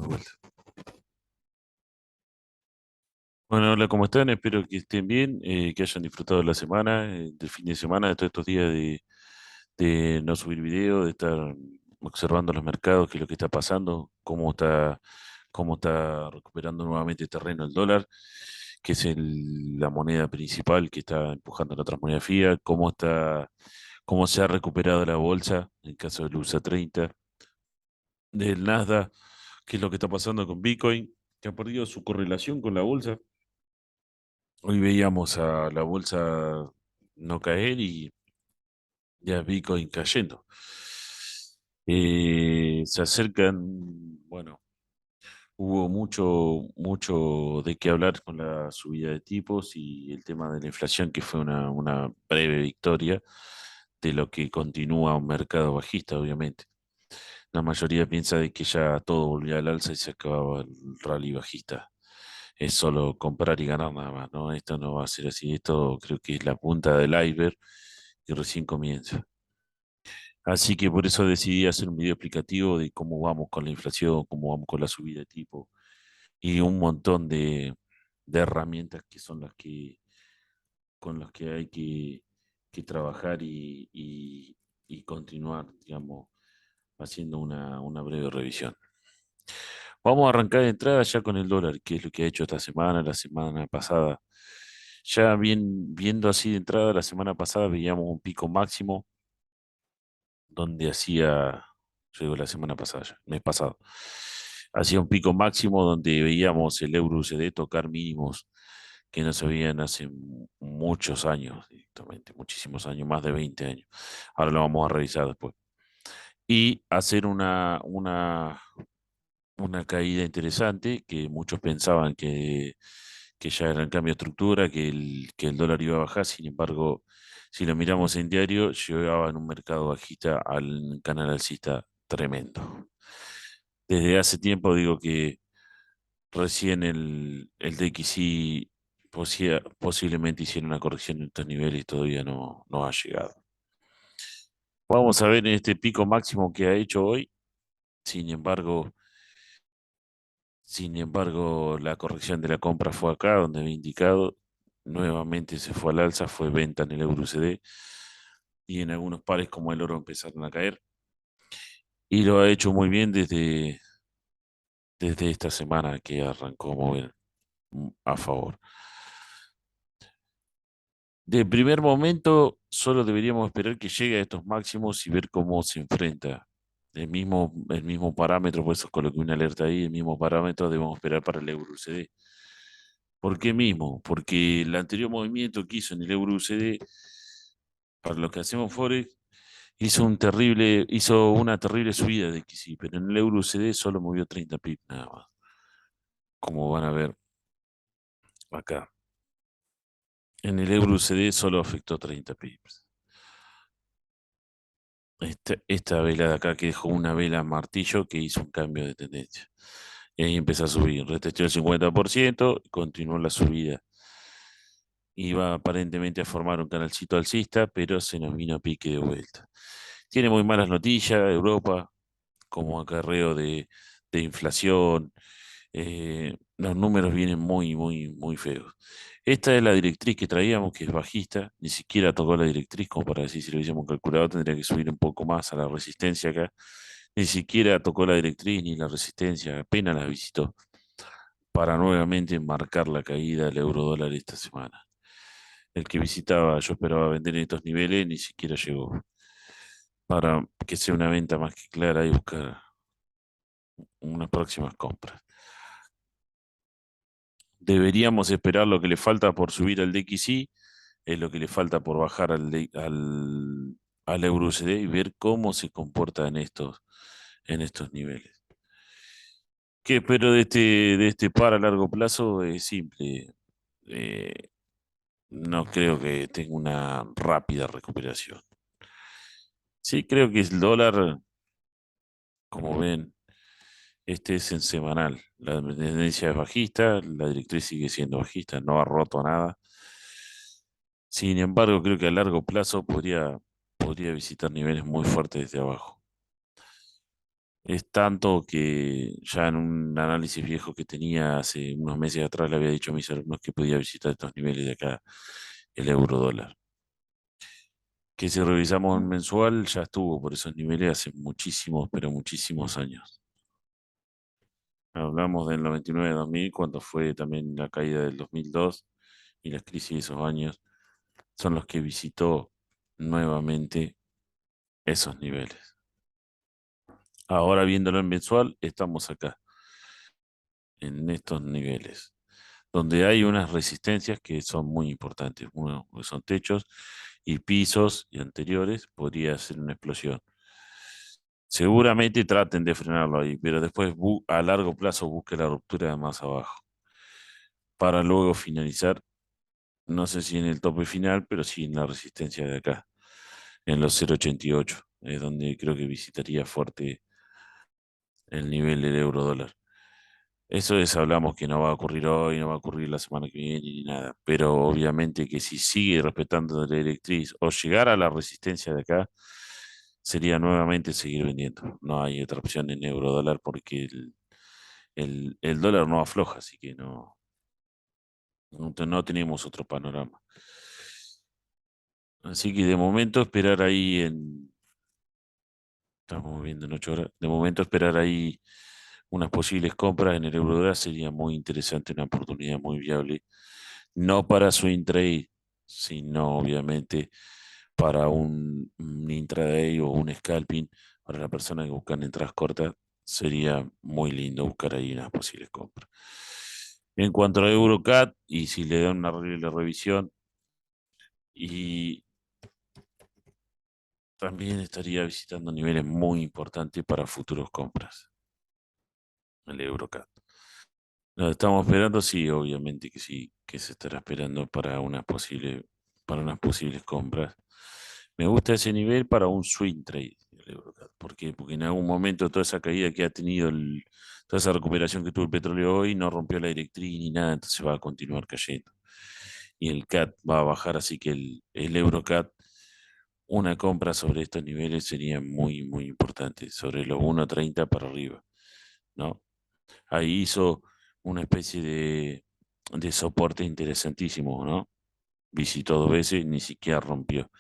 de vuelta. Bueno, hola, ¿cómo están? Espero que estén bien, que hayan disfrutado la semana, del fin de semana, de todos estos días de no subir video, de estar observando los mercados, qué es lo que está pasando, cómo está recuperando nuevamente terreno el dólar, que es la moneda principal que está empujando la otra moneda fiat, cómo se ha recuperado la bolsa, en el caso del USA 30, del Nasdaq, qué es lo que está pasando con Bitcoin, que ha perdido su correlación con la bolsa. Hoy veíamos a la bolsa no caer y ya Bitcoin cayendo. Se acercan, bueno, hubo mucho de qué hablar con la subida de tipos y el tema de la inflación, que fue una breve victoria de lo que continúa un mercado bajista, obviamente. La mayoría piensa de que ya todo volvía al alza y se acababa el rally bajista. Es solo comprar y ganar nada más, ¿no? Esto no va a ser así. Esto creo que es la punta del iceberg y recién comienza. Así que por eso decidí hacer un video explicativo de cómo vamos con la inflación, cómo vamos con la subida de tipo y un montón de herramientas que son con las que hay que trabajar y continuar, digamos, haciendo una breve revisión. Vamos a arrancar de entrada ya con el dólar, que es lo que ha hecho esta semana, la semana pasada. Ya viendo así de entrada, la semana pasada veíamos un pico máximo donde yo digo la semana pasada, ya, mes pasado, hacía un pico máximo donde veíamos el euro USD tocar mínimos que no se veían hace muchos años, directamente, muchísimos años, más de 20 años. Ahora lo vamos a revisar después. Y hacer una caída interesante que muchos pensaban que ya era el cambio de estructura, que el dólar iba a bajar. Sin embargo, si lo miramos en diario, llegaba en un mercado bajista al canal alcista tremendo. Desde hace tiempo digo que recién el DXY posiblemente hiciera una corrección en estos niveles y todavía no ha llegado. Vamos a ver en este pico máximo que ha hecho hoy. Sin embargo, la corrección de la compra fue acá, donde había indicado. Nuevamente se fue al alza, fue venta en el euro USD y en algunos pares como el oro empezaron a caer. Y lo ha hecho muy bien desde esta semana que arrancó a mover a favor. De primer momento, solo deberíamos esperar que llegue a estos máximos y ver cómo se enfrenta. El mismo parámetro, por eso coloqué una alerta ahí, el mismo parámetro debemos esperar para el euro USD. ¿Por qué mismo? Porque el anterior movimiento que hizo en el euro USD, para los que hacemos Forex, hizo una terrible subida de XY, pero en el euro USD solo movió 30 pips nada más, como van a ver acá. En el euro USD solo afectó 30 pips. Esta vela de acá que dejó una vela martillo que hizo un cambio de tendencia. Y ahí empezó a subir, retesteó el 50%, continuó la subida. Iba aparentemente a formar un canalcito alcista, pero se nos vino a pique de vuelta. Tiene muy malas noticias Europa, como acarreo de inflación. Los números vienen muy feos. Esta es la directriz que traíamos, que es bajista. Ni siquiera tocó la directriz, como para decir si lo hubiésemos calculado, tendría que subir un poco más a la resistencia acá. Ni siquiera tocó la directriz ni la resistencia, apenas la visitó, para nuevamente marcar la caída del euro dólar esta semana. El que visitaba, yo esperaba vender en estos niveles, ni siquiera llegó. Para que sea una venta más que clara y buscar unas próximas compras. Deberíamos esperar lo que le falta por subir al DXY, es lo que le falta por bajar al euro USD y ver cómo se comporta en estos niveles. Pero de este par a largo plazo es simple. Eh, no creo que tenga una rápida recuperación. Sí, creo que el dólar, como ven, este es en semanal. La tendencia es bajista, la directriz sigue siendo bajista, no ha roto nada. Sin embargo, creo que a largo plazo podría visitar niveles muy fuertes desde abajo. Es tanto que ya en un análisis viejo que tenía hace unos meses atrás le había dicho a mis alumnos que podía visitar estos niveles de acá, el euro dólar. Que si revisamos en mensual ya estuvo por esos niveles hace muchísimos, pero muchísimos años. Hablamos del 99-2000, cuando fue también la caída del 2002 y las crisis de esos años, son los que visitó nuevamente esos niveles. Ahora viéndolo en mensual, estamos acá, en estos niveles, donde hay unas resistencias que son muy importantes. Uno, que son techos y pisos y anteriores, podría ser una explosión. Seguramente traten de frenarlo ahí, pero después a largo plazo busque la ruptura de más abajo, para luego finalizar, no sé si en el tope final, pero sí en la resistencia de acá, en los 0,88, es donde creo que visitaría fuerte el nivel del euro dólar. Eso es, hablamos que no va a ocurrir hoy, no va a ocurrir la semana que viene ni nada, pero obviamente que si sigue respetando la directriz o llegar a la resistencia de acá, sería nuevamente seguir vendiendo. No hay otra opción en euro dólar porque el dólar no afloja, así que no tenemos otro panorama. Así que de momento esperar ahí estamos viendo en 8 horas, de momento esperar ahí unas posibles compras en el eurodólar sería muy interesante, una oportunidad muy viable, no para swing trade, sino obviamente para un intraday o un scalping, para la persona que buscan entradas cortas, sería muy lindo buscar ahí unas posibles compras. En cuanto a Eurocat, y si le dan una revisión, y también estaría visitando niveles muy importantes para futuros compras, el Eurocat. ¿Lo estamos esperando? Sí, obviamente que sí, que se estará esperando para unas posibles compras. Me gusta ese nivel para un swing trade, el Eurocat. ¿Por qué? Porque en algún momento toda esa caída que ha tenido, toda esa recuperación que tuvo el petróleo hoy, no rompió la directriz ni nada, entonces va a continuar cayendo. Y el CAT va a bajar, así que el Eurocat, una compra sobre estos niveles sería muy, muy importante, sobre los 1,30 para arriba, ¿no? Ahí hizo una especie de soporte interesantísimo, ¿no? Visitó 2 veces, ni siquiera rompió.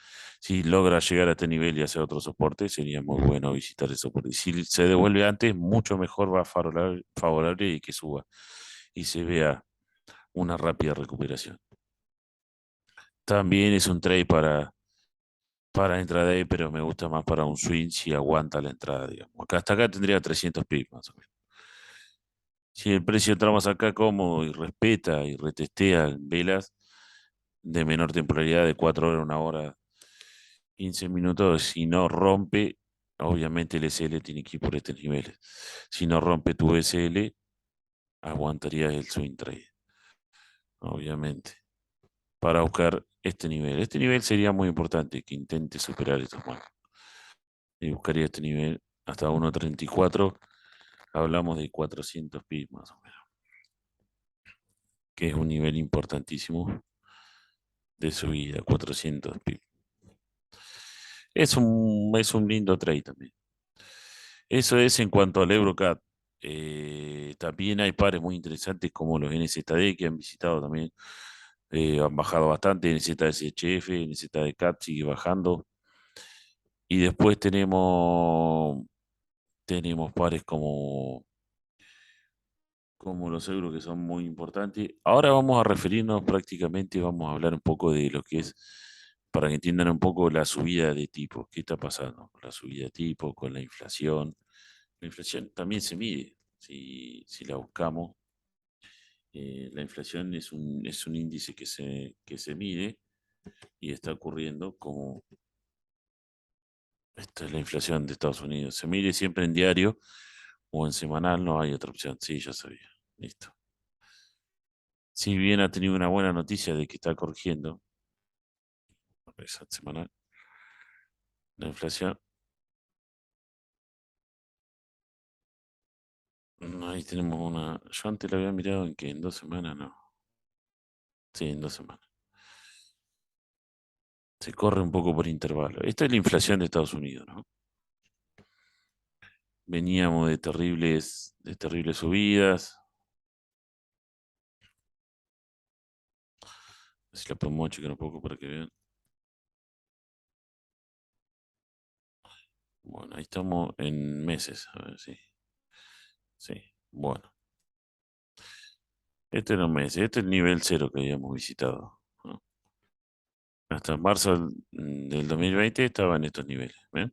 Si logra llegar a este nivel y hacer otro soporte, sería muy bueno visitar el soporte. Y si se devuelve antes, mucho mejor va a favorable y que suba y se vea una rápida recuperación. También es un trade para intraday, pero me gusta más para un swing si aguanta la entrada, digamos. Acá hasta acá tendría 300 pips más o menos. Si el precio entramos acá cómodo y respeta y retestea en velas de menor temporalidad de 4 horas, 1 hora, 15 minutos, si no rompe, obviamente el SL tiene que ir por estos niveles. Si no rompe tu SL, aguantaría el swing trade, obviamente, para buscar este nivel. Este nivel sería muy importante que intente superar estos marcos. Y buscaría este nivel hasta 1,34. Hablamos de 400 pips más o menos, que es un nivel importantísimo de subida, 400 pips. Es un lindo trade también. Eso es en cuanto al Eurocat. También hay pares muy interesantes como los NZD que han visitado también. Han bajado bastante. NZSHF, NZD-CAT sigue bajando. Y después tenemos pares como los euros que son muy importantes. Ahora vamos a referirnos prácticamente, vamos a hablar un poco de lo que es, para que entiendan un poco la subida de tipos, qué está pasando con la subida de tipos, con la inflación. La inflación también se mide, si la buscamos. La inflación es un índice que se mide y está ocurriendo como esta es la inflación de Estados Unidos. Se mide siempre en diario o en semanal, no hay otra opción. Sí, ya sabía. Listo. Si bien ha tenido una buena noticia de que está corrigiendo, esa semanal, la inflación, ahí tenemos una. Yo antes la había mirado en que en 2 semanas, no. Sí, en 2 semanas. Se corre un poco por intervalo. Esta es la inflación de Estados Unidos, ¿no? Veníamos de terribles subidas. Si la podemos checar un poco para que vean. Bueno, ahí estamos en meses. A ver, sí. Sí. Bueno, este no es meses, este es el nivel cero que habíamos visitado, ¿no? Hasta marzo del 2020 estaba en estos niveles. ¿Ven?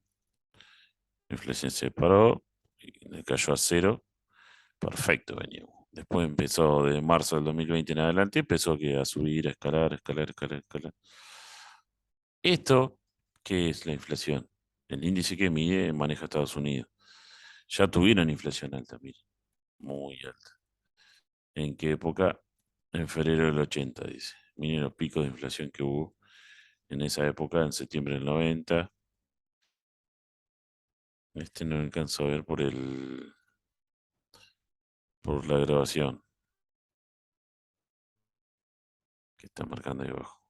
La inflación se paró y cayó a cero. Perfecto, veníamos. Después empezó de marzo del 2020 en adelante, empezó a subir, a escalar, escalar, escalar, escalar. Esto, ¿qué es la inflación? El índice que mide maneja Estados Unidos. Ya tuvieron inflación alta, miren, muy alta. ¿En qué época? En febrero del 80, dice. Miren los picos de inflación que hubo en esa época, en septiembre del 90. Este no alcanzo a ver por la grabación que está marcando ahí abajo.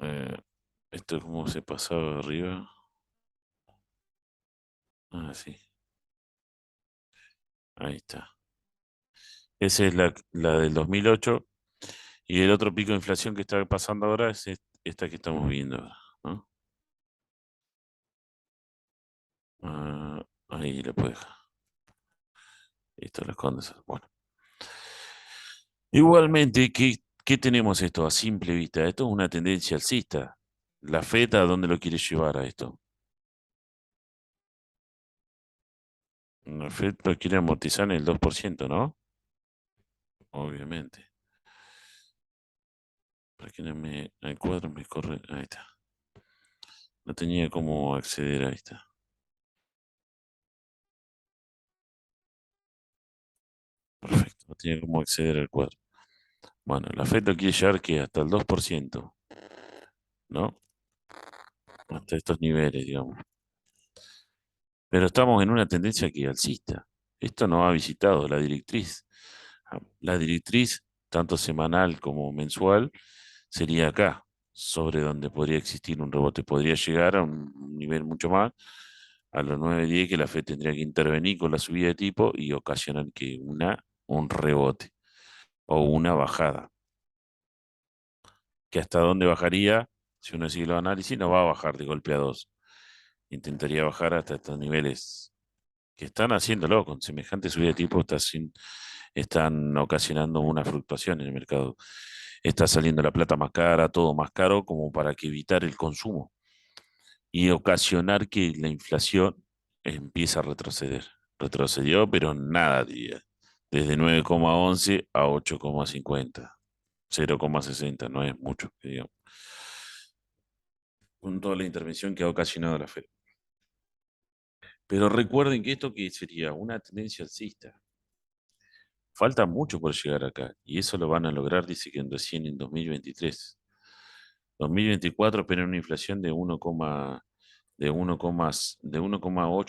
Eh, esto es como se pasaba arriba. Ah, sí, ahí está. Esa es la del 2008. Y el otro pico de inflación que está pasando ahora es esta que estamos viendo ahora, ¿no? Ah, ahí le puedo dejar. Listo, lo escondes. Bueno. Igualmente, ¿qué tenemos esto a simple vista? Esto es una tendencia alcista. La Fed, ¿a dónde lo quiere llevar a esto? La Fed lo quiere amortizar en el 2%, ¿no? Obviamente. Para que no el cuadro me corre. Ahí está. No tenía cómo acceder, ahí está. Perfecto. No tenía cómo acceder al cuadro. Bueno, la Fed lo quiere llevar que hasta el 2%, ¿no? Hasta estos niveles, digamos. Pero estamos en una tendencia que alcista. Esto nos ha visitado la directriz. La directriz, tanto semanal como mensual, sería acá, sobre donde podría existir un rebote. Podría llegar a un nivel mucho más, a los 9-10, que la Fed tendría que intervenir con la subida de tipo y ocasionar que un rebote o una bajada. Que hasta dónde bajaría, si uno sigue los análisis, no va a bajar de golpe a 2. Intentaría bajar hasta estos niveles que están haciéndolo con semejante subida de tipo, están ocasionando una fluctuación en el mercado. Está saliendo la plata más cara, todo más caro, como para que evitar el consumo y ocasionar que la inflación empiece a retroceder. Retrocedió, pero nada, diría. Desde 9,11 a 8,50. 0,60, no es mucho, que digamos. Con toda la intervención que ha ocasionado la Fed. Pero recuerden que esto que sería una tendencia alcista. Falta mucho por llegar acá y eso lo van a lograr, dice que recién en 2023. 2024 espera una inflación de 1,8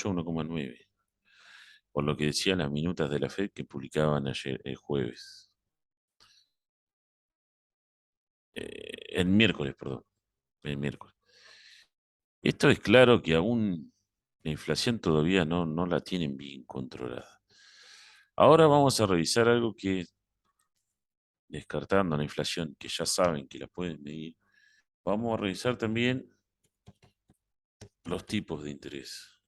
a 1,9, por lo que decían las minutas de la Fed que publicaban ayer, el jueves, el miércoles, perdón, el miércoles. Esto es claro que aún la inflación todavía no la tienen bien controlada. Ahora vamos a revisar algo que, descartando la inflación, que ya saben que la pueden medir, vamos a revisar también los tipos de interés.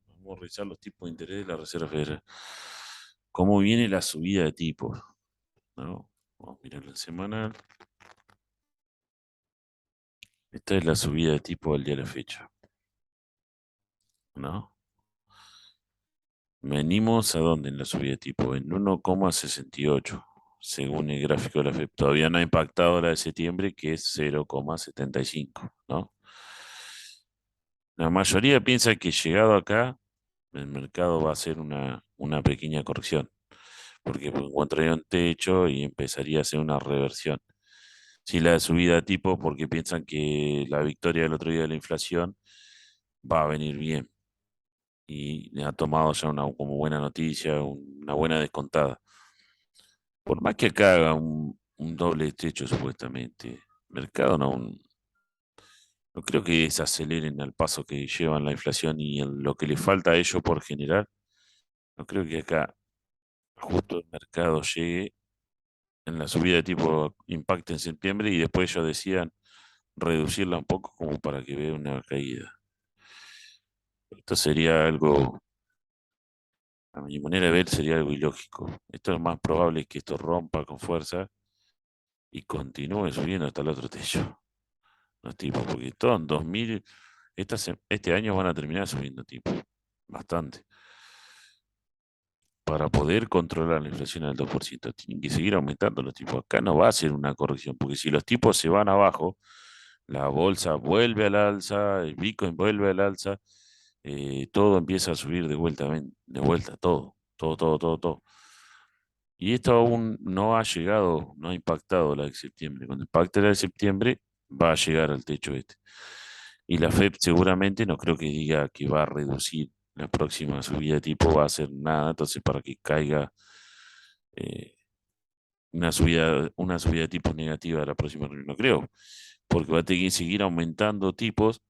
Vamos a revisar los tipos de interés de la Reserva Federal. ¿Cómo viene la subida de tipos? ¿No? Vamos a mirar el semanal. Esta es la subida de tipo al día de la fecha, ¿no? Venimos a dónde en la subida de tipo, en 1,68, según el gráfico de la FED. Todavía no ha impactado la de septiembre, que es 0,75, ¿no? La mayoría piensa que llegado acá, el mercado va a hacer una pequeña corrección, porque encontraría un techo y empezaría a hacer una reversión. Si la subida de tipo, porque piensan que la victoria del otro día de la inflación va a venir bien. y ha tomado ya una como buena noticia, una buena descontada. Por más que acá haga un doble techo supuestamente, el mercado no creo que desaceleren al paso que llevan la inflación y lo que le falta a ellos por generar. No creo que acá justo el mercado llegue en la subida de tipo impacte en septiembre y después ellos decían reducirla un poco como para que vea una caída. Esto sería algo, a mi manera de ver, sería algo ilógico. Esto es más probable que esto rompa con fuerza y continúe subiendo hasta el otro techo. Los tipos, porque todos en 2000, este año van a terminar subiendo tipos, bastante. Para poder controlar la inflación al 2%, tienen que seguir aumentando los tipos. Acá no va a ser una corrección, porque si los tipos se van abajo, la bolsa vuelve al alza, el Bitcoin vuelve al alza, todo empieza a subir de vuelta, de vuelta, todo, todo, todo, todo, todo. Y esto aún no ha llegado, no ha impactado la de septiembre. Cuando impacte la de septiembre, va a llegar al techo este. Y la FED seguramente no creo que diga que va a reducir la próxima subida de tipo, va a hacer nada, entonces para que caiga eh, una subida de tipos negativa de la próxima reunión, no creo, porque va a tener que seguir aumentando tipos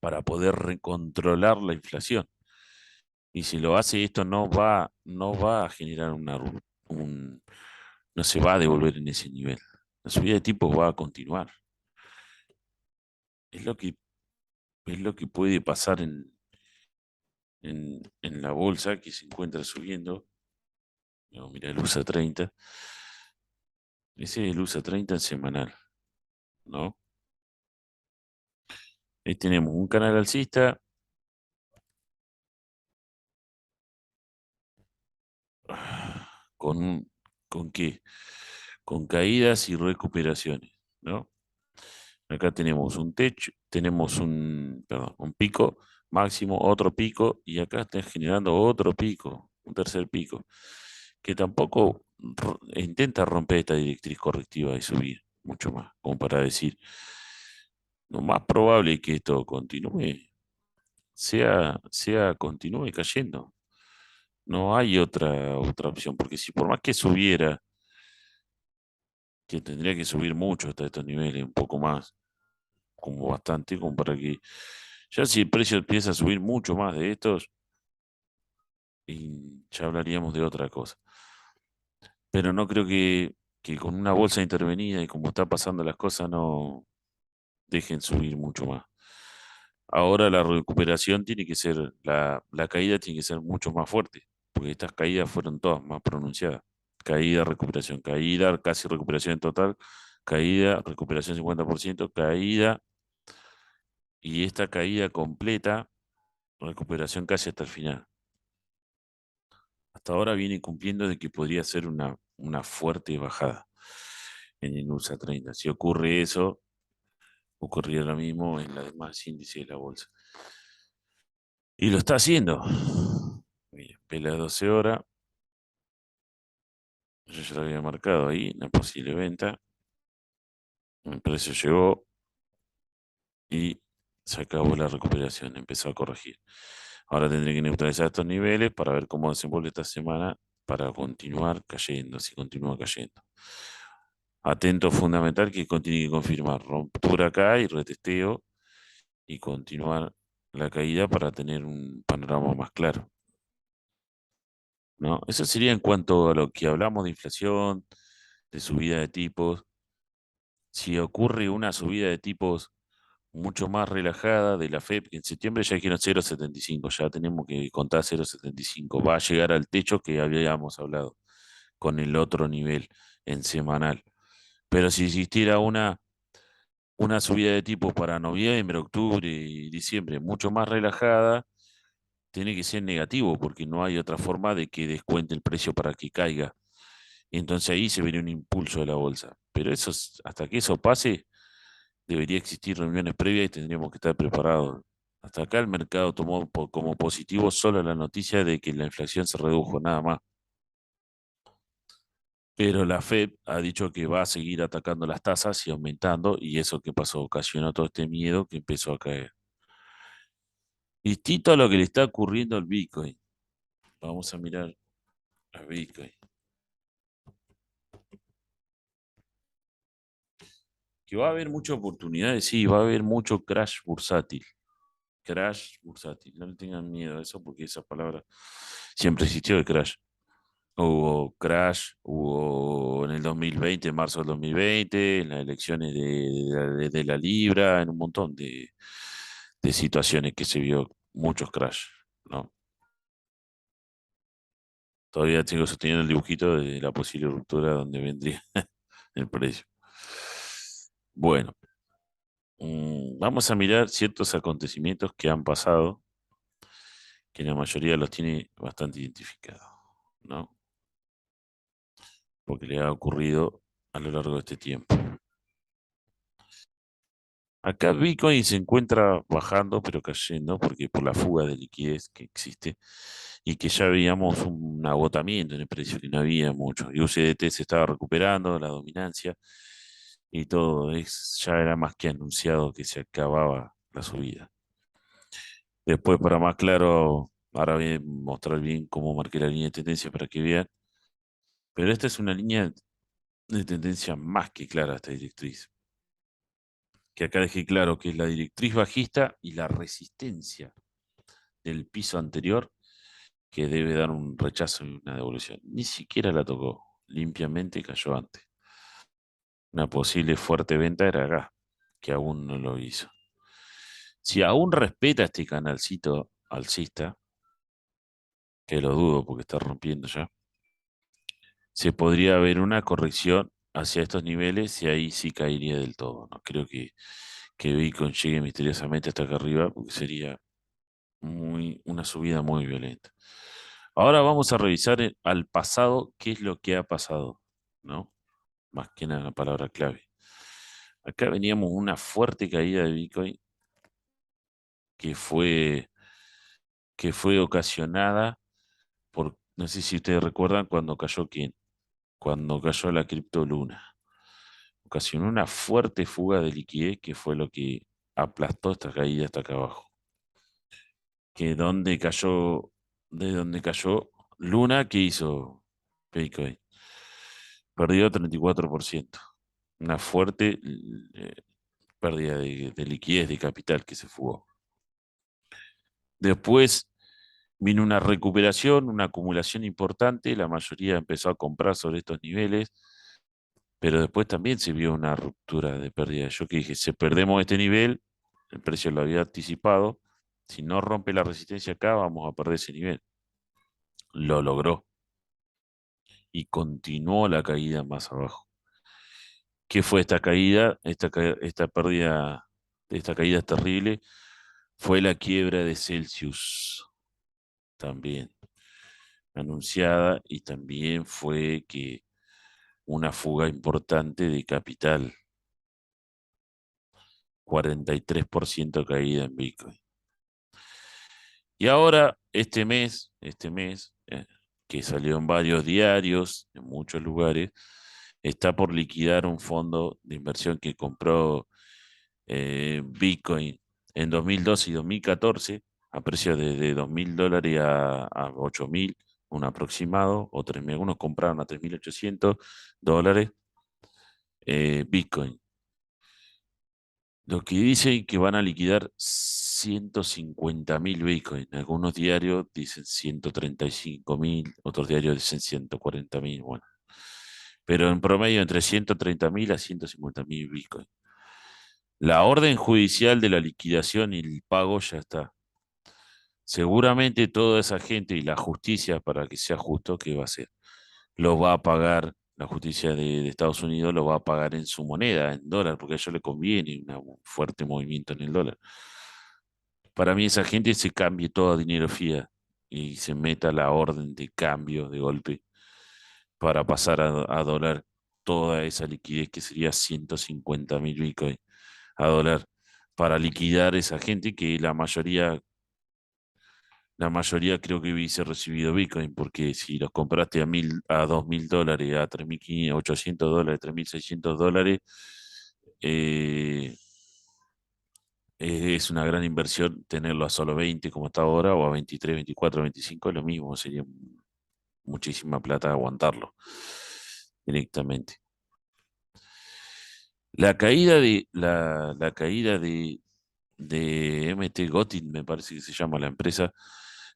para poder recontrolar la inflación. Y si lo hace, esto no va a generar no se va a devolver en ese nivel. La subida de tipos va a continuar. Es lo que, es lo que puede pasar en la bolsa que se encuentra subiendo. No, mira, el USA 30. Ese es el USA 30 en semanal, ¿no? Ahí tenemos un canal alcista con ¿con qué? Con caídas y recuperaciones, ¿no? Acá tenemos un techo, tenemos perdón, un pico máximo, otro pico, y acá está generando otro pico, un tercer pico, que tampoco intenta romper esta directriz correctiva y subir mucho más, como para decir, lo más probable es que esto continúe, continúe cayendo. No hay otra opción, porque si por más que subiera, que tendría que subir mucho hasta estos niveles, un poco más, como bastante, como para que ya si el precio empieza a subir mucho más de estos, y ya hablaríamos de otra cosa. Pero no creo que con una bolsa intervenida y como está pasando las cosas no dejen subir mucho más. Ahora la recuperación tiene que ser, la caída tiene que ser mucho más fuerte, porque estas caídas fueron todas más pronunciadas. Caída, recuperación, caída, casi recuperación en total, caída, recuperación 50%, caída, y esta caída completa, recuperación casi hasta el final. Hasta ahora viene cumpliendo de que podría ser una fuerte bajada en el USA 30. Si ocurre eso, ocurriría lo mismo en la demás índice de la bolsa. Y lo está haciendo. Mira, vela de 12 horas, yo ya lo había marcado ahí, una posible venta. El precio llegó y se acabó la recuperación, empezó a corregir. Ahora tendré que neutralizar estos niveles para ver cómo desenvuelve esta semana para continuar cayendo, si continúa cayendo. Atento fundamental que tiene que confirmar ruptura acá y retesteo y continuar la caída para tener un panorama más claro, ¿no? Eso sería en cuanto a lo que hablamos de inflación, de subida de tipos. Si ocurre una subida de tipos mucho más relajada de la FED, que en septiembre ya dijeron 0,75, ya tenemos que contar 0,75, va a llegar al techo que habíamos hablado con el otro nivel en semanal. Pero si existiera una subida de tipos para noviembre, octubre y diciembre mucho más relajada, tiene que ser negativo porque no hay otra forma de que descuente el precio para que caiga. Y entonces ahí se vería un impulso de la bolsa. Pero eso, hasta que eso pase, debería existir reuniones previas y tendríamos que estar preparados. Hasta acá el mercado tomó como positivo solo la noticia de que la inflación se redujo, nada más. Pero la Fed ha dicho que va a seguir atacando las tasas y aumentando, y eso que pasó ocasionó todo este miedo que empezó a caer. Distinto a lo que le está ocurriendo al Bitcoin. Vamos a mirar a Bitcoin. Que va a haber muchas oportunidades, sí, va a haber mucho crash bursátil. Crash bursátil. No le tengan miedo a eso porque esa palabra siempre existió de crash. Hubo crash, hubo en el 2020, en marzo del 2020, en las elecciones de la Libra, en un montón de situaciones que se vio muchos crash, ¿no? Todavía tengo sosteniendo el dibujito de la posible ruptura donde vendría el precio. Bueno, vamos a mirar ciertos acontecimientos que han pasado, que la mayoría los tiene bastante identificados, ¿no? Porque le ha ocurrido a lo largo de este tiempo. Acá Bitcoin se encuentra bajando, pero cayendo, porque por la fuga de liquidez que existe y que ya veíamos un agotamiento en el precio, que no había mucho. Y USDT se estaba recuperando, la dominancia y todo, ya era más que anunciado que se acababa la subida. Después, para más claro, ahora voy a mostrar bien cómo marqué la línea de tendencia para que vean, pero esta es una línea de tendencia más que clara, esta directriz. Que acá dejé claro que es la directriz bajista y la resistencia del piso anterior que debe dar un rechazo y una devolución. Ni siquiera la tocó, limpiamente cayó antes. Una posible fuerte venta era acá, que aún no lo hizo. Si aún respeta este canalcito alcista, que lo dudo porque está rompiendo ya, se podría ver una corrección hacia estos niveles y ahí sí caería del todo. No creo que Bitcoin llegue misteriosamente hasta acá arriba porque sería una subida muy violenta. Ahora vamos a revisar al pasado qué es lo que ha pasado, ¿no? Más que nada la palabra clave. Acá veníamos una fuerte caída de Bitcoin que fue, que fue ocasionada por, no sé si ustedes recuerdan cuando cayó quién, cuando cayó la criptoluna. Ocasionó una fuerte fuga de liquidez que fue lo que aplastó esta caída hasta acá abajo. Que de donde cayó Luna, ¿qué hizo Bitcoin? Perdió 34%. Una fuerte pérdida de liquidez de capital que se fugó. Después vino una recuperación, una acumulación importante, la mayoría empezó a comprar sobre estos niveles, pero después también se vio una ruptura de pérdida. Yo que dije, si perdemos este nivel, el precio lo había anticipado, si no rompe la resistencia acá, vamos a perder ese nivel. Lo logró y continuó la caída más abajo. ¿Qué fue esta caída? Esta pérdida, esta caída terrible fue la quiebra de Celsius también anunciada y también fue que una fuga importante de capital, 43% caída en Bitcoin. Y ahora, que salió en varios diarios, en muchos lugares, está por liquidar un fondo de inversión que compró Bitcoin en 2012 y 2014 a precios de $2.000 a 8.000, un aproximado, o 3.000, algunos compraron a $3.800 Bitcoin. Lo que dicen que van a liquidar 150.000 Bitcoin. Algunos diarios dicen 135.000, otros diarios dicen 140.000, bueno. Pero en promedio entre 130.000 a 150.000 Bitcoin. La orden judicial de la liquidación y el pago ya está. Seguramente toda esa gente y la justicia, para que sea justo, ¿qué va a hacer? Lo va a pagar, la justicia de Estados Unidos lo va a pagar en su moneda, en dólar, porque a ellos le conviene un fuerte movimiento en el dólar. Para mí esa gente se cambie todo a dinero fiat y se meta la orden de cambio de golpe para pasar a dólar toda esa liquidez que sería 150.000 Bitcoin a dólar para liquidar esa gente que la mayoría creo que hubiese recibido Bitcoin, porque si los compraste a $2.000, a 3.500, $800, $3.600, eh, Es una gran inversión tenerlo a solo 20 como está ahora, o a 23, 24, 25, es lo mismo, sería muchísima plata aguantarlo directamente. La caída de MT Gotin, me parece que se llama la empresa.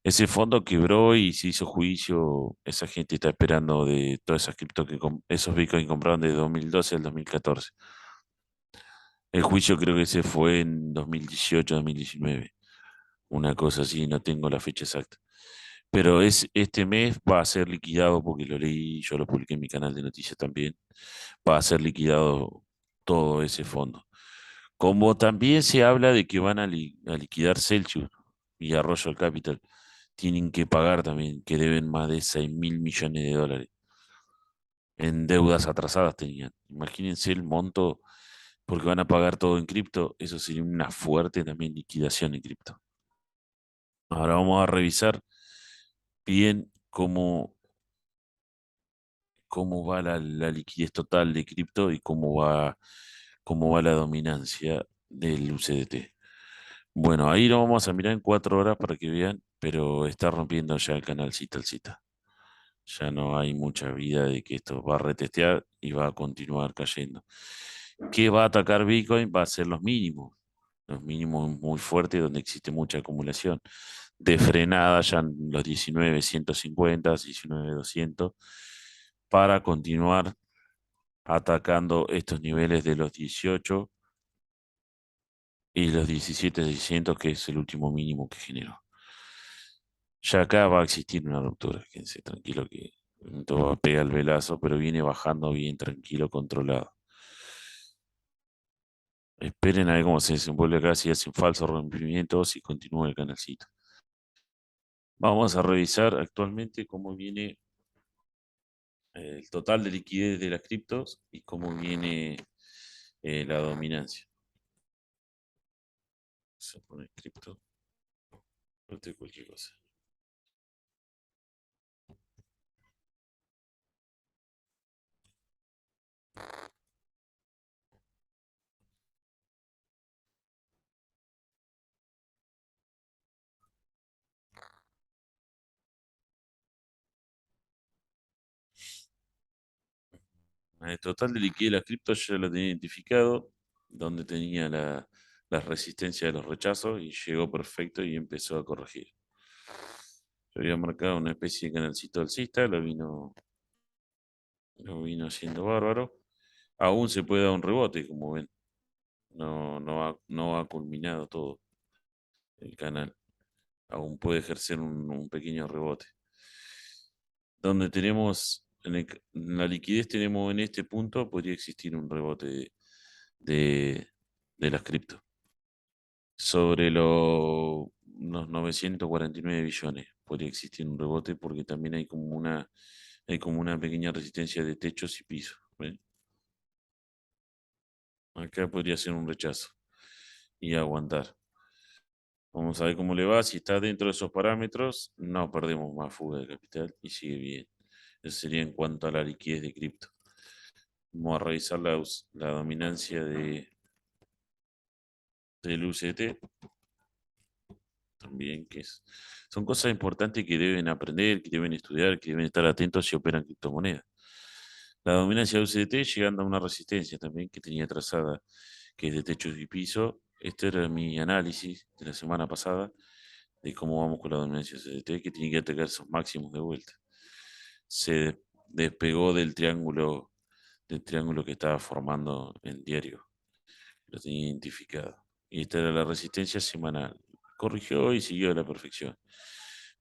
Ese fondo quebró y se hizo juicio. Esa gente está esperando de todas esas cripto esos Bitcoin compraron de 2012 al 2014. El juicio creo que se fue en 2018, 2019. Una cosa así, no tengo la fecha exacta. Pero este mes va a ser liquidado, porque lo leí, yo lo publiqué en mi canal de noticias también, va a ser liquidado todo ese fondo. Como también se habla de que van a liquidar Celsius y Arroyo Capital, tienen que pagar también, que deben más de 6.000 millones de dólares en deudas atrasadas tenían. Imagínense el monto, porque van a pagar todo en cripto, eso sería una fuerte también liquidación en cripto. Ahora vamos a revisar bien cómo va la liquidez total de cripto y cómo va la dominancia del USDT. Bueno, ahí lo vamos a mirar en 4 horas para que vean, pero está rompiendo ya el canal cita al cita. Ya no hay mucha vida de que esto va a retestear y va a continuar cayendo. ¿Qué va a atacar Bitcoin? Va a ser los mínimos muy fuertes donde existe mucha acumulación. De frenada ya en los 19.150, 19.200, para continuar atacando estos niveles de los 18 y los 17.600, que es el último mínimo que generó. Ya acá va a existir una ruptura, quédense tranquilo que todo va a pegar el velazo, pero viene bajando bien tranquilo, controlado. Esperen a ver cómo se desenvuelve acá, si hace un falso rompimiento o si continúa el canalcito. Vamos a revisar actualmente cómo viene el total de liquidez de las criptos y cómo viene la dominancia. Se pone cripto, cualquier cosa. El total de liquidez de las criptos ya lo tenía identificado, donde tenía la resistencia de los rechazos y llegó perfecto y empezó a corregir. Yo había marcado una especie de canalcito alcista, lo vino haciendo bárbaro. Aún se puede dar un rebote, como ven. No ha culminado todo el canal. Aún puede ejercer un pequeño rebote. Donde tenemos, en la liquidez tenemos en este punto, podría existir un rebote de, de las cripto. Sobre unos 949 billones podría existir un rebote, porque también hay como una pequeña resistencia de techos y pisos. ¿Ven? Acá podría ser un rechazo y aguantar. Vamos a ver cómo le va. Si está dentro de esos parámetros, no perdemos más fuga de capital y sigue bien. Eso sería en cuanto a la liquidez de cripto. Vamos a revisar la dominancia del UCT también, son cosas importantes que deben aprender, que deben estudiar, que deben estar atentos si operan criptomonedas. La dominancia del UCT llegando a una resistencia también que tenía trazada, que es de techos y piso. Este era mi análisis de la semana pasada de cómo vamos con la dominancia del UCT, que tiene que atacar esos máximos de vuelta. Se despegó del triángulo que estaba formando el diario. Lo tenía identificado. Y esta era la resistencia semanal. Corrigió y siguió a la perfección.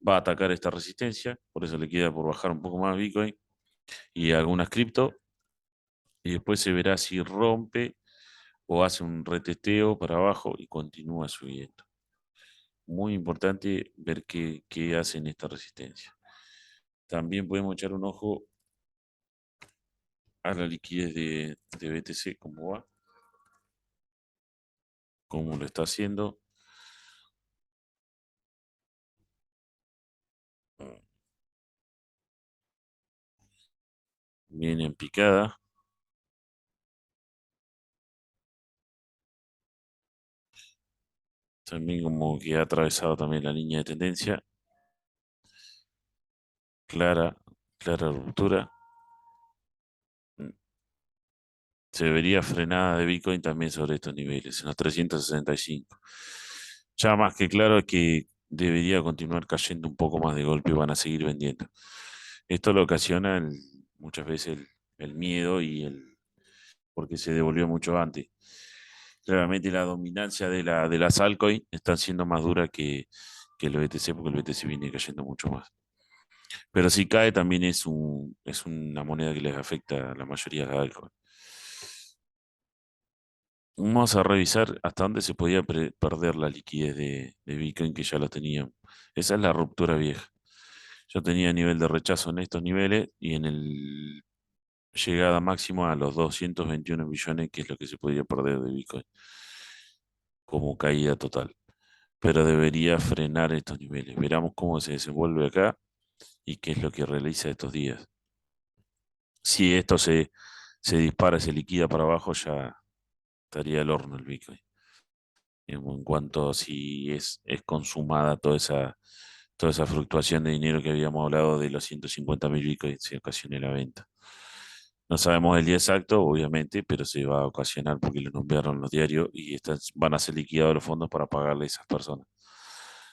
Va a atacar esta resistencia, por eso le queda por bajar un poco más Bitcoin y algunas cripto, y después se verá si rompe o hace un retesteo para abajo y continúa subiendo. Muy importante ver qué hace en esta resistencia. También podemos echar un ojo a la liquidez de BTC, cómo lo está haciendo. Viene en picada. También como que ha atravesado también la línea de tendencia, clara, clara ruptura. Se vería frenada de Bitcoin también sobre estos niveles, en los 365. Ya más que claro que debería continuar cayendo un poco más de golpe y van a seguir vendiendo. Esto lo ocasiona muchas veces el miedo porque se devolvió mucho antes. Claramente la dominancia de las altcoins está siendo más dura que el BTC porque el BTC viene cayendo mucho más. Pero si cae también es una moneda que les afecta a la mayoría de las altcoins. Vamos a revisar hasta dónde se podía perder la liquidez de Bitcoin que ya lo tenían. Esa es la ruptura vieja. Yo tenía nivel de rechazo en estos niveles y en el llegada máxima a los 221 millones, que es lo que se podía perder de Bitcoin como caída total. Pero debería frenar estos niveles. Veramos cómo se desenvuelve acá y qué es lo que realiza estos días. Si esto se dispara, se liquida para abajo, ya estaría el horno el Bitcoin. En cuanto a si es consumada toda esa fluctuación de dinero que habíamos hablado de los 150.000 bitcoins que ocasione la venta. No sabemos el día exacto, obviamente, pero se va a ocasionar porque lo nombraron los diarios y van a ser liquidados los fondos para pagarle a esas personas.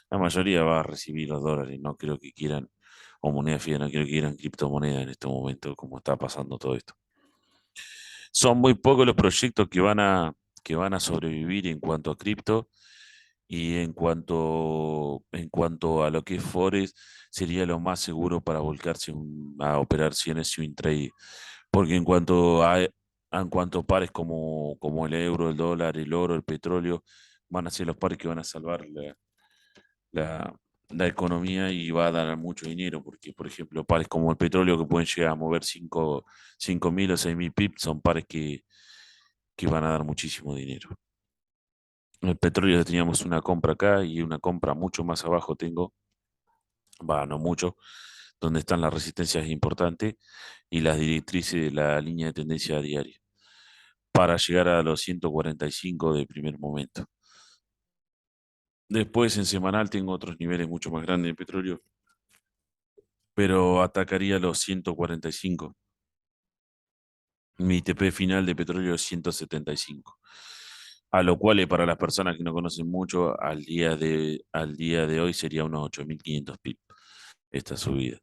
La mayoría va a recibir los dólares, no creo que quieran, o moneda fiat, no creo que quieran criptomonedas en este momento, como está pasando todo esto. Son muy pocos los proyectos que van a sobrevivir en cuanto a cripto. Y en cuanto a lo que es Forex, sería lo más seguro para volcarse a operaciones swing trade. Porque en cuanto a pares como el euro, el dólar, el oro, el petróleo, van a ser los pares que van a salvar la, la economía y va a dar mucho dinero. Porque, por ejemplo, pares como el petróleo que pueden llegar a mover 5.000 o 6.000 pips son pares que van a dar muchísimo dinero. El petróleo teníamos una compra acá y una compra mucho más abajo tengo, va, no mucho, donde están las resistencias importantes y las directrices de la línea de tendencia diaria, para llegar a los 145 de primer momento. Después en semanal tengo otros niveles mucho más grandes de petróleo, pero atacaría los 145. Mi TP final de petróleo es 175. A lo cual, para las personas que no conocen mucho, al día de hoy sería unos 8.500 pip esta subida.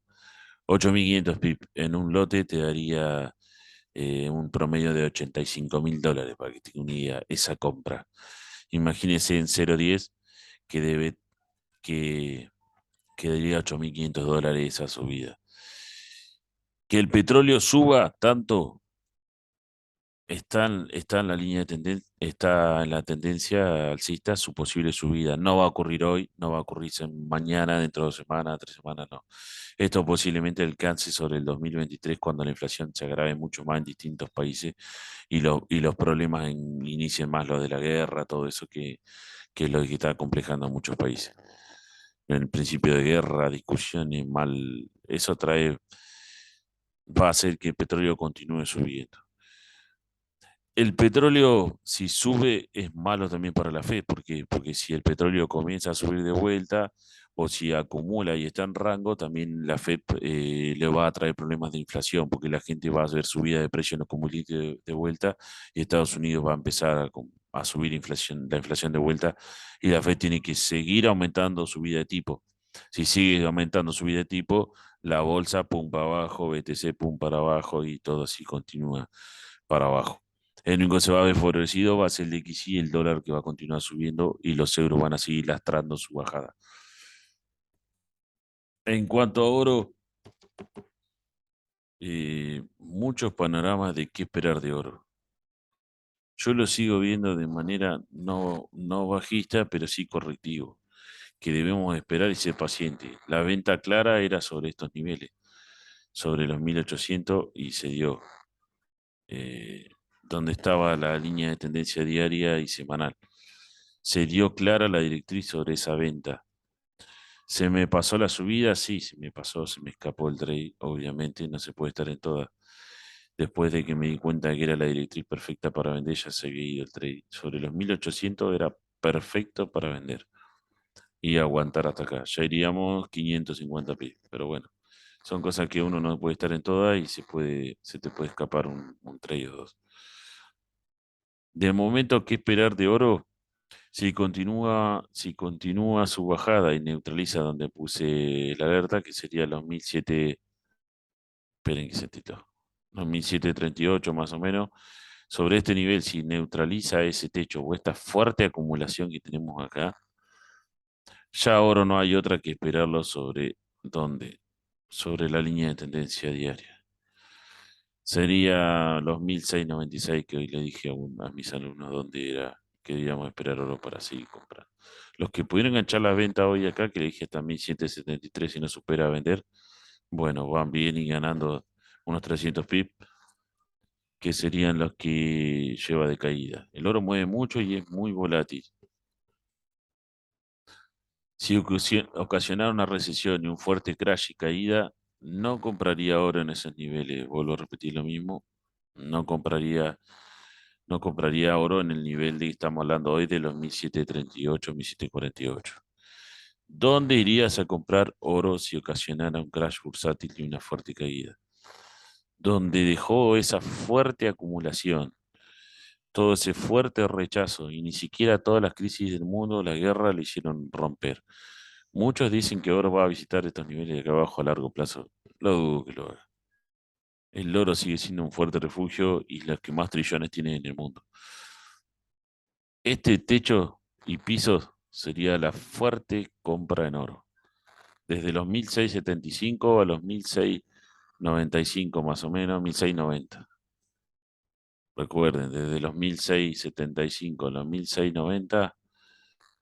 8.500 pip en un lote te daría un promedio de $85.000 para que tenga una idea, esa compra. Imagínese en 0,10 que debe, que, que daría $8.500 esa subida. Que el petróleo suba tanto está en la línea de tendencia, está en la tendencia alcista su posible subida. No va a ocurrir hoy, no va a ocurrir mañana, dentro de 2 semanas, 3 semanas, no. Esto posiblemente alcance sobre el 2023 cuando la inflación se agrave mucho más en distintos países y los problemas inicien más, lo de la guerra, todo eso que es lo que está complejando a muchos países. El principio de guerra, discusiones, mal, eso va a hacer que el petróleo continúe subiendo. El petróleo, si sube, es malo también para la Fed, porque si el petróleo comienza a subir de vuelta o si acumula y está en rango, también la Fed le va a traer problemas de inflación, porque la gente va a ver subida de precio en los combustibles de vuelta y Estados Unidos va a empezar a subir la inflación de vuelta y la Fed tiene que seguir aumentando subida de tipo. Si sigue aumentando subida de tipo, la bolsa pum para abajo, BTC pum para abajo y todo así continúa para abajo. El único que se va a ver favorecido va a ser el XY, el dólar que va a continuar subiendo y los euros van a seguir lastrando su bajada. En cuanto a oro, muchos panoramas de qué esperar de oro. Yo lo sigo viendo de manera no bajista, pero sí correctivo, que debemos esperar y ser pacientes. La venta clara era sobre estos niveles, sobre los 1.800 y se dio, donde estaba la línea de tendencia diaria y semanal. Se dio clara la directriz sobre esa venta. ¿Se me pasó la subida? Sí, se me pasó, se me escapó el trade, obviamente, no se puede estar en todas. Después de que me di cuenta que era la directriz perfecta para vender, ya se había ido el trade. Sobre los 1.800 era perfecto para vender y aguantar hasta acá. Ya iríamos 550 pips, pero bueno, son cosas que uno no puede estar en todas y se te puede escapar un trade o dos. De momento, ¿qué esperar de oro? Si continúa su bajada y neutraliza donde puse la alerta, que sería los 1007, esperen que se tituló, los 1738 más o menos, sobre este nivel, si neutraliza ese techo o esta fuerte acumulación que tenemos acá, ya oro no hay otra que esperarlo sobre dónde, sobre la línea de tendencia diaria. Sería los 1696 que hoy le dije a mis alumnos dónde era que debíamos esperar oro para seguir comprando. Los que pudieron enganchar la venta hoy acá, que le dije hasta 1773 y no supera a vender, bueno, van bien y ganando unos 300 pips, que serían los que lleva de caída. El oro mueve mucho y es muy volátil. Si ocasionara una recesión y un fuerte crash y caída, no compraría oro en esos niveles. Vuelvo a repetir lo mismo. No compraría, no compraría oro en el nivel de que estamos hablando hoy de los 1738, 1748. ¿Dónde irías a comprar oro si ocasionara un crash bursátil y una fuerte caída? Donde dejó esa fuerte acumulación, todo ese fuerte rechazo y ni siquiera todas las crisis del mundo, la guerra le hicieron romper. Muchos dicen que oro va a visitar estos niveles de acá abajo a largo plazo. Lo dudo que lo haga. El oro sigue siendo un fuerte refugio y los que más trillones tiene en el mundo. Este techo y pisos sería la fuerte compra en oro. Desde los 1675 a los 1695 más o menos, 1690. Recuerden, desde los 1675 a los 1690,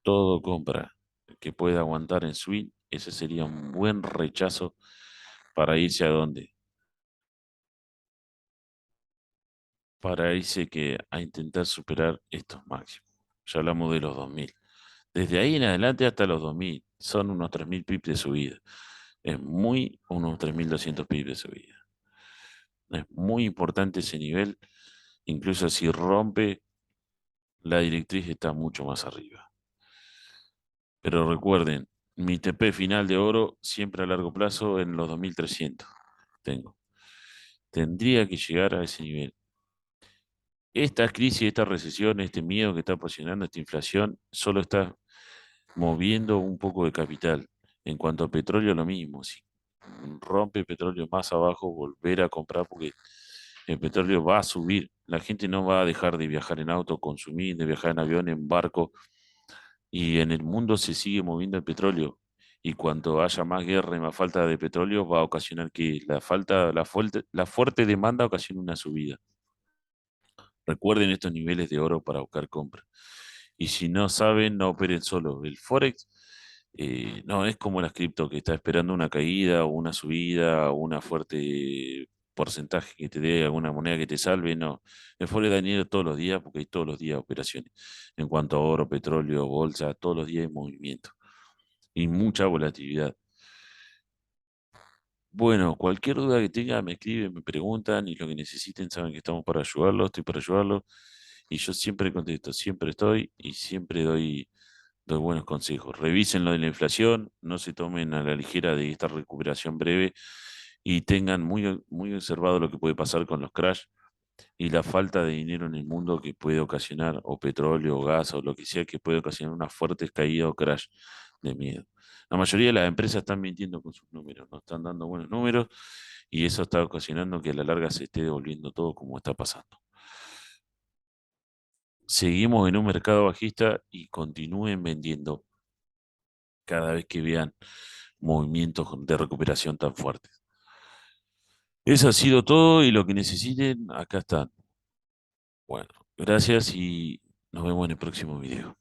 todo compra que pueda aguantar en swing, ese sería un buen rechazo para irse a dónde, para irse a intentar superar estos máximos. Ya hablamos de los 2000. Desde ahí en adelante hasta los 2000 son unos 3000 pips de subida. Es muy, unos 3200 pips de subida. Es muy importante ese nivel. Incluso si rompe, la directriz está mucho más arriba. Pero recuerden, mi TP final de oro siempre a largo plazo en los 2300. Tengo. Tendría que llegar a ese nivel. Esta crisis, esta recesión, este miedo que está ocasionando esta inflación, solo está moviendo un poco de capital. En cuanto a petróleo, lo mismo. Si rompe petróleo más abajo, volver a comprar porque el petróleo va a subir. La gente no va a dejar de viajar en auto, consumir, de viajar en avión, en barco. Y en el mundo se sigue moviendo el petróleo. Y cuanto haya más guerra y más falta de petróleo, va a ocasionar que la fuerte demanda ocasione una subida. Recuerden estos niveles de oro para buscar compra. Y si no saben, no operen solo. El Forex no es como las cripto que está esperando una caída o una subida o una fuerte porcentaje que te dé alguna moneda que te salve. No, el Forex da dinero todos los días porque hay todos los días operaciones. En cuanto a oro, petróleo, bolsa, todos los días hay movimiento y mucha volatilidad. Bueno, cualquier duda que tengan, me escriben, me preguntan y lo que necesiten, saben que estamos para ayudarlos, estoy para ayudarlos y yo siempre contesto, siempre estoy y siempre doy buenos consejos. Revisen lo de la inflación, no se tomen a la ligera de esta recuperación breve y tengan muy observado lo que puede pasar con los crash y la falta de dinero en el mundo que puede ocasionar, o petróleo, o gas, o lo que sea, que puede ocasionar una fuerte caída o crash de miedo. La mayoría de las empresas están mintiendo con sus números, no están dando buenos números y eso está ocasionando que a la larga se esté devolviendo todo como está pasando. Seguimos en un mercado bajista y continúen vendiendo cada vez que vean movimientos de recuperación tan fuertes. Eso ha sido todo y lo que necesiten, acá están. Bueno, gracias y nos vemos en el próximo video.